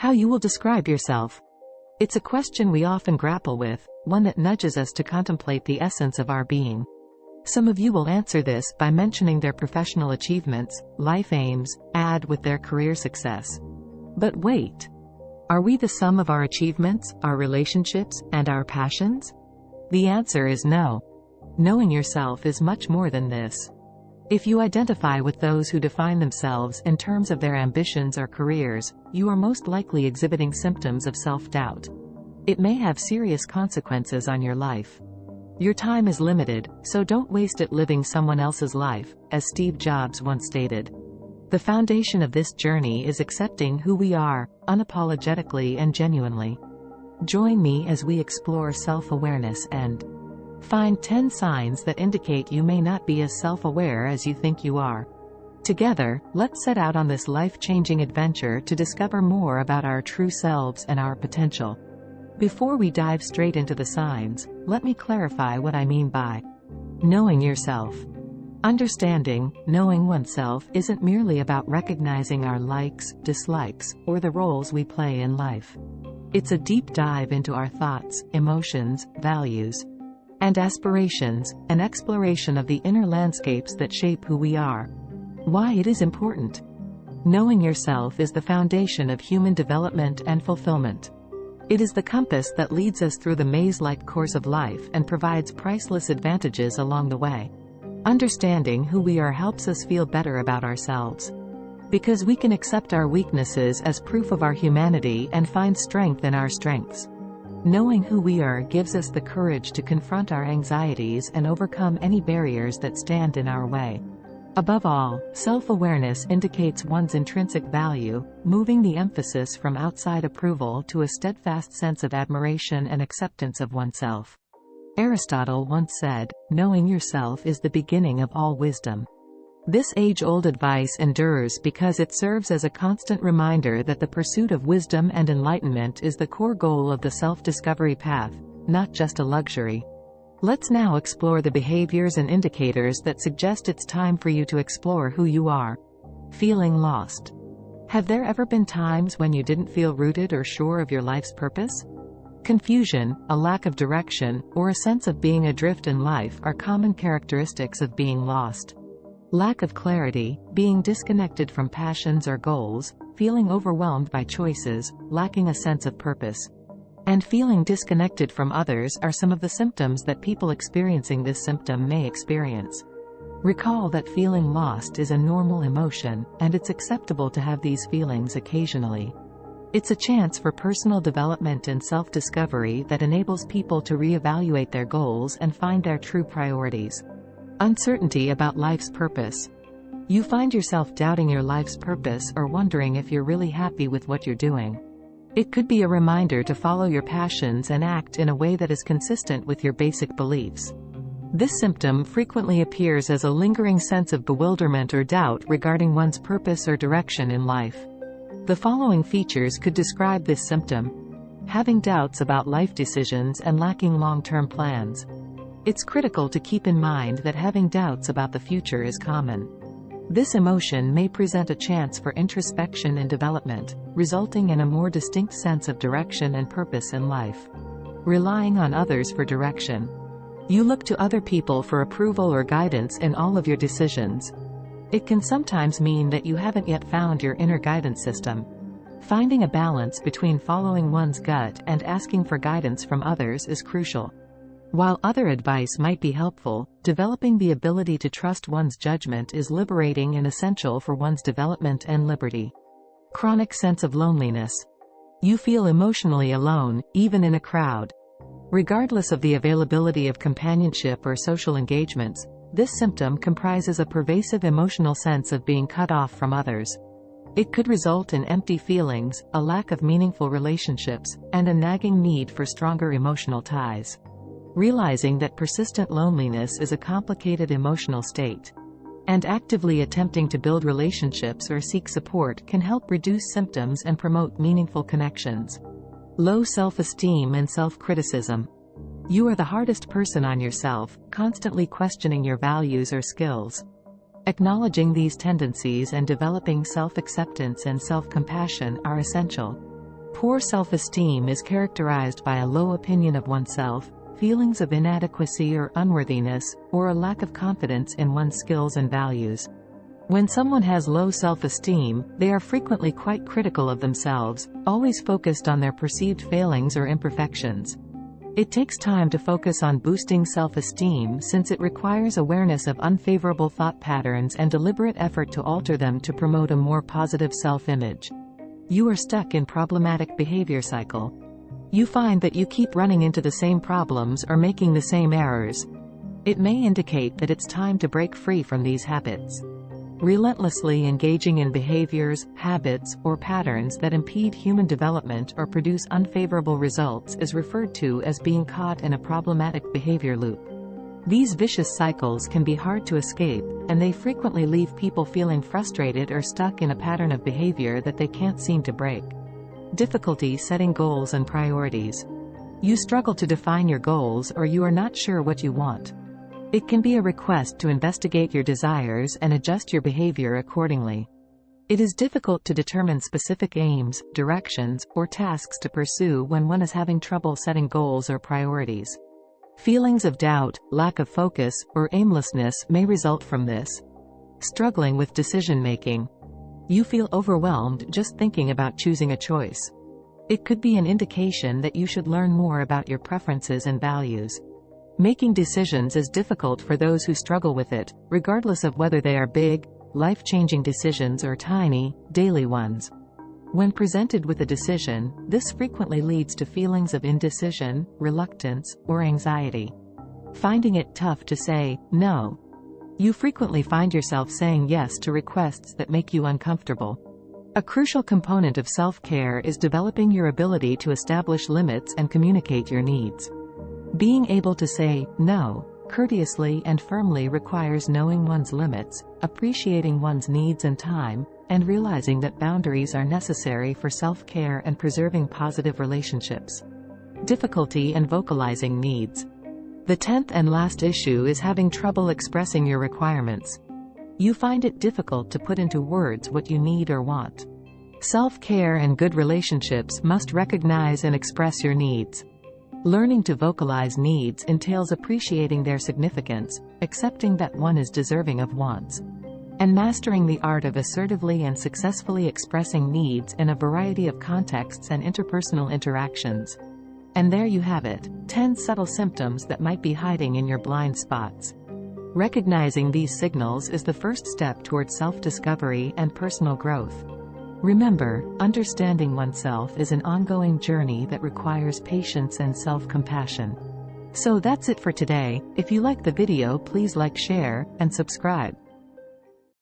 How you will describe yourself. It's a question we often grapple with, one that nudges us to contemplate the essence of our being. Some of you will answer this by mentioning their professional achievements, life aims, with their career success. But wait. Are we the sum of our achievements, our relationships, and our passions? The answer is no. Knowing yourself is much more than this. If you identify with those who define themselves in terms of their ambitions or careers, you are most likely exhibiting symptoms of self-doubt. It may have serious consequences on your life. Your time is limited, so don't waste it living someone else's life, as Steve Jobs once stated. The foundation of this journey is accepting who we are, unapologetically and genuinely. Join me as we explore self-awareness and find 10 signs that indicate you may not be as self-aware as you think you are. Together, let's set out on this life-changing adventure to discover more about our true selves and our potential. Before we dive straight into the signs, let me clarify what I mean by knowing yourself. Understanding, knowing oneself isn't merely about recognizing our likes, dislikes, or the roles we play in life. It's a deep dive into our thoughts, emotions, values, and aspirations, an exploration of the inner landscapes that shape who we are. Why it is important. Knowing yourself is the foundation of human development and fulfillment. It is the compass that leads us through the maze-like course of life and provides priceless advantages along the way. Understanding who we are helps us feel better about ourselves. Because we can accept our weaknesses as proof of our humanity and find strength in our strengths. Knowing who we are gives us the courage to confront our anxieties and overcome any barriers that stand in our way. Above all, self-awareness indicates one's intrinsic value, moving the emphasis from outside approval to a steadfast sense of admiration and acceptance of oneself. Aristotle once said, "Knowing yourself is the beginning of all wisdom." This age-old advice endures because it serves as a constant reminder that the pursuit of wisdom and enlightenment is the core goal of the self-discovery path, not just a luxury. Let's now explore the behaviors and indicators that suggest it's time for you to explore who you are. Feeling lost. Have there ever been times when you didn't feel rooted or sure of your life's purpose? Confusion, a lack of direction, or a sense of being adrift in life are common characteristics of being lost. Lack of clarity, being disconnected from passions or goals, feeling overwhelmed by choices, lacking a sense of purpose, and feeling disconnected from others are some of the symptoms that people experiencing this symptom may experience. Recall that feeling lost is a normal emotion, and it's acceptable to have these feelings occasionally. It's a chance for personal development and self-discovery that enables people to reevaluate their goals and find their true priorities. Uncertainty about life's purpose. You find yourself doubting your life's purpose or wondering if you're really happy with what you're doing. It could be a reminder to follow your passions and act in a way that is consistent with your basic beliefs. This symptom frequently appears as a lingering sense of bewilderment or doubt regarding one's purpose or direction in life. The following features could describe this symptom. Having doubts about life decisions and lacking long-term plans. It's critical to keep in mind that having doubts about the future is common. This emotion may present a chance for introspection and development, resulting in a more distinct sense of direction and purpose in life. Relying on others for direction. You look to other people for approval or guidance in all of your decisions. It can sometimes mean that you haven't yet found your inner guidance system. Finding a balance between following one's gut and asking for guidance from others is crucial. While other advice might be helpful, developing the ability to trust one's judgment is liberating and essential for one's development and liberty. Chronic sense of loneliness. You feel emotionally alone, even in a crowd. Regardless of the availability of companionship or social engagements, this symptom comprises a pervasive emotional sense of being cut off from others. It could result in empty feelings, a lack of meaningful relationships, and a nagging need for stronger emotional ties. Realizing that persistent loneliness is a complicated emotional state, and actively attempting to build relationships or seek support can help reduce symptoms and promote meaningful connections. Low self-esteem and self-criticism. You are the hardest person on yourself, constantly questioning your values or skills. Acknowledging these tendencies and developing self-acceptance and self-compassion are essential. Poor self-esteem is characterized by a low opinion of oneself, feelings of inadequacy or unworthiness, or a lack of confidence in one's skills and values. When someone has low self-esteem, they are frequently quite critical of themselves, always focused on their perceived failings or imperfections. It takes time to focus on boosting self-esteem since it requires awareness of unfavorable thought patterns and deliberate effort to alter them to promote a more positive self-image. You are stuck in problematic behavior cycle. You find that you keep running into the same problems or making the same errors. It may indicate that it's time to break free from these habits. Relentlessly engaging in behaviors, habits, or patterns that impede human development or produce unfavorable results is referred to as being caught in a problematic behavior loop. These vicious cycles can be hard to escape, and they frequently leave people feeling frustrated or stuck in a pattern of behavior that they can't seem to break. Difficulty setting goals and priorities. You struggle to define your goals, or you are not sure what you want. It can be a request to investigate your desires and adjust your behavior accordingly. It is difficult to determine specific aims, directions, or tasks to pursue when one is having trouble setting goals or priorities. Feelings of doubt, lack of focus, or aimlessness may result from this. Struggling with decision-making. You feel overwhelmed just thinking about choosing a choice. It could be an indication that you should learn more about your preferences and values. Making decisions is difficult for those who struggle with it, regardless of whether they are big, life-changing decisions or tiny, daily ones. When presented with a decision, this frequently leads to feelings of indecision, reluctance, or anxiety. Finding it tough to say no. You frequently find yourself saying yes to requests that make you uncomfortable. A crucial component of self-care is developing your ability to establish limits and communicate your needs. Being able to say no courteously and firmly requires knowing one's limits, appreciating one's needs and time, and realizing that boundaries are necessary for self-care and preserving positive relationships. Difficulty in vocalizing needs. The 10th and last issue is having trouble expressing your requirements. You find it difficult to put into words what you need or want. Self-care and good relationships must recognize and express your needs. Learning to vocalize needs entails appreciating their significance, accepting that one is deserving of wants, and mastering the art of assertively and successfully expressing needs in a variety of contexts and interpersonal interactions. And there you have it, 10 subtle symptoms that might be hiding in your blind spots. Recognizing these signals is the first step towards self-discovery and personal growth. Remember, understanding oneself is an ongoing journey that requires patience and self-compassion. So that's it for today. If you like the video, please like, share, and subscribe.